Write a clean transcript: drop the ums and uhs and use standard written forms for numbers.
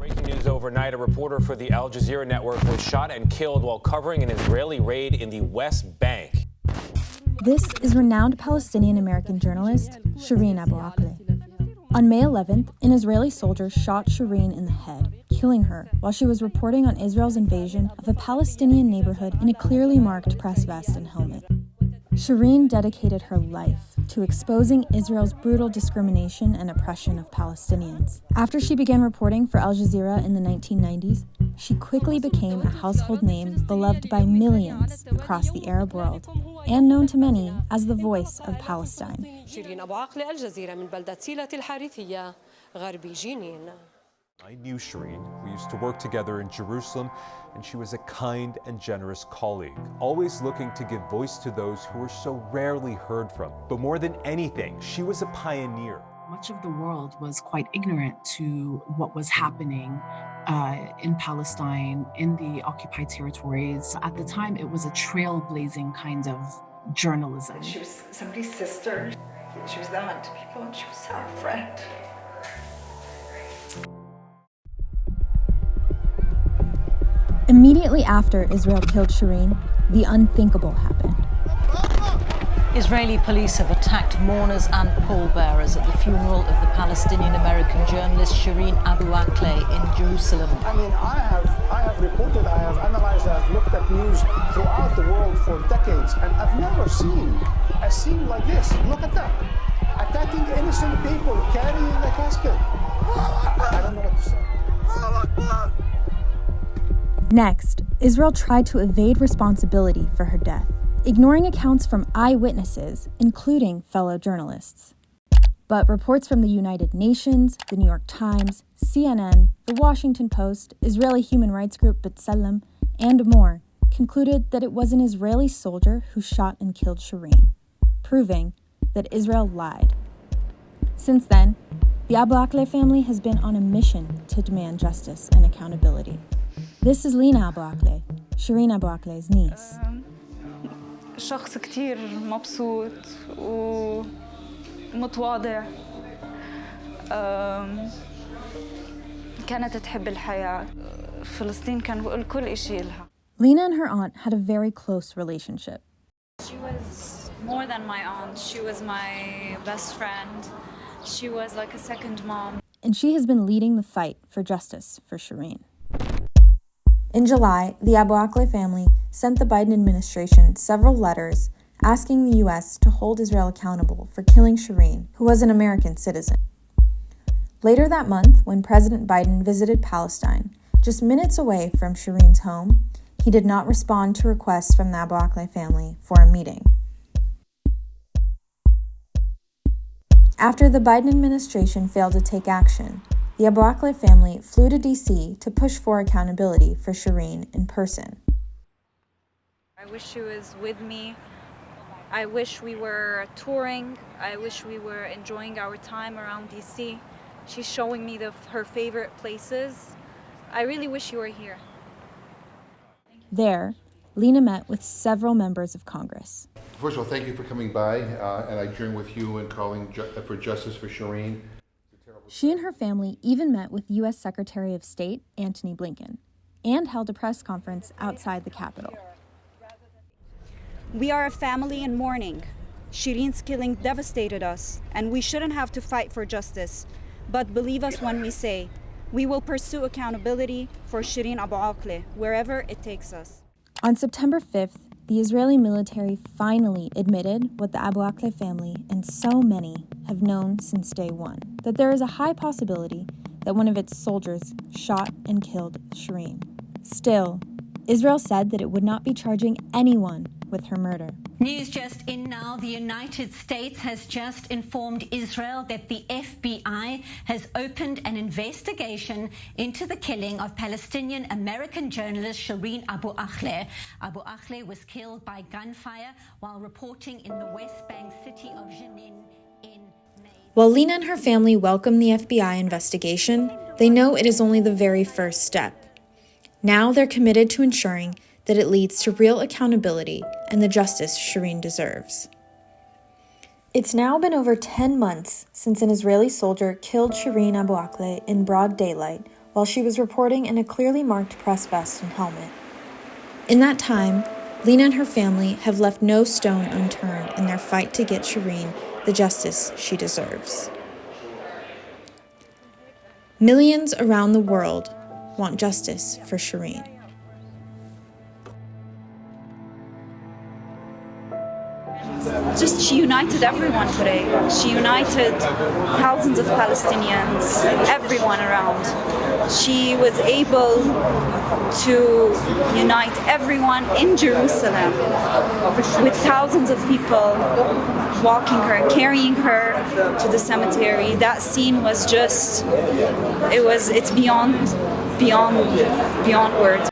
Breaking news overnight, a reporter for the Al Jazeera network was shot and killed while covering an Israeli raid in the West Bank. This is renowned Palestinian American journalist Shireen Abu Akleh. On May 11th, an Israeli soldier shot Shireen in the head, killing her while she was reporting on Israel's invasion of a Palestinian neighborhood in a clearly marked press vest and helmet. Shireen dedicated her life to exposing Israel's brutal discrimination and oppression of Palestinians. After she began reporting for Al Jazeera in the 1990s, she quickly became a household name beloved by millions across the Arab world and known to many as the voice of Palestine. Shireen Abu Akleh, Al Jazeera من بلدة سيلة الحارثية غرب جنين. I knew Shireen. We used to work together in Jerusalem, and she was a kind and generous colleague, always looking to give voice to those who were so rarely heard from. But more than anything, she was a pioneer. Much of the world was quite ignorant to what was happening in Palestine, in the occupied territories. At the time, it was a trailblazing kind of journalism. She was somebody's sister. She was the aunt to people, and she was our friend. Immediately after Israel killed Shireen, the unthinkable happened. Israeli police have attacked mourners and pallbearers at the funeral of the Palestinian American journalist Shireen Abu Akleh in Jerusalem. I mean, I have reported, I have analyzed, I have looked at news throughout the world for decades, and I've never seen a scene like this. Look at that. Attacking innocent people, carrying a casket. I don't know what to say. Next, Israel tried to evade responsibility for her death, ignoring accounts from eyewitnesses, including fellow journalists. But reports from the United Nations, the New York Times, CNN, the Washington Post, Israeli human rights group B'Tselem, and more concluded that it was an Israeli soldier who shot and killed Shireen, proving that Israel lied. Since then, the Abu Akleh family has been on a mission to demand justice and accountability. This is Lina Abu Akleh, Shireen Abu Akleh's niece. شخص كتير مبسوط ومتواضع. كانت تحب الحياة. فلسطين كان بقول كل إشي لها. Lina and her aunt had a very close relationship. She was more than my aunt. She was my best friend. She was like a second mom. And she has been leading the fight for justice for Shireen. In July, the Abu Akleh family sent the Biden administration several letters asking the U.S. to hold Israel accountable for killing Shireen, who was an American citizen. Later that month, when President Biden visited Palestine, just minutes away from Shireen's home, he did not respond to requests from the Abu Akleh family for a meeting. After the Biden administration failed to take action, the Abu Akleh family flew to D.C. to push for accountability for Shireen in person. I wish she was with me. I wish we were touring. I wish we were enjoying our time around D.C. She's showing me her favorite places. I really wish you were here. There, Lina met with several members of Congress. First of all, thank you for coming by, and I join with you in calling for justice for Shireen. She and her family even met with U.S. Secretary of State Antony Blinken and held a press conference outside the Capitol. We are a family in mourning. Shireen's killing devastated us, and we shouldn't have to fight for justice. But believe us when we say, we will pursue accountability for Shireen Abu Akleh wherever it takes us. On September 5th, the Israeli military finally admitted what the Abu Akleh family and so many have known since day one, that there is a high possibility that one of its soldiers shot and killed Shireen. Still, Israel said that it would not be charging anyone with her murder. News just in now. The United States has just informed Israel that the FBI has opened an investigation into the killing of Palestinian American journalist Shireen Abu Akleh. Abu Akleh was killed by gunfire while reporting in the West Bank city of Jenin in May. While Lina and her family welcome the FBI investigation, they know it is only the very first step. Now they're committed to ensuring that it leads to real accountability and the justice Shireen deserves. It's now been over 10 months since an Israeli soldier killed Shireen Abu Akleh in broad daylight while she was reporting in a clearly marked press vest and helmet. In that time, Lina and her family have left no stone unturned in their fight to get Shireen the justice she deserves. Millions around the world want justice for Shireen. She united everyone today. She united thousands of Palestinians, everyone around. She was able to unite everyone in Jerusalem with thousands of people walking her, carrying her to the cemetery. That scene was just, it's beyond words.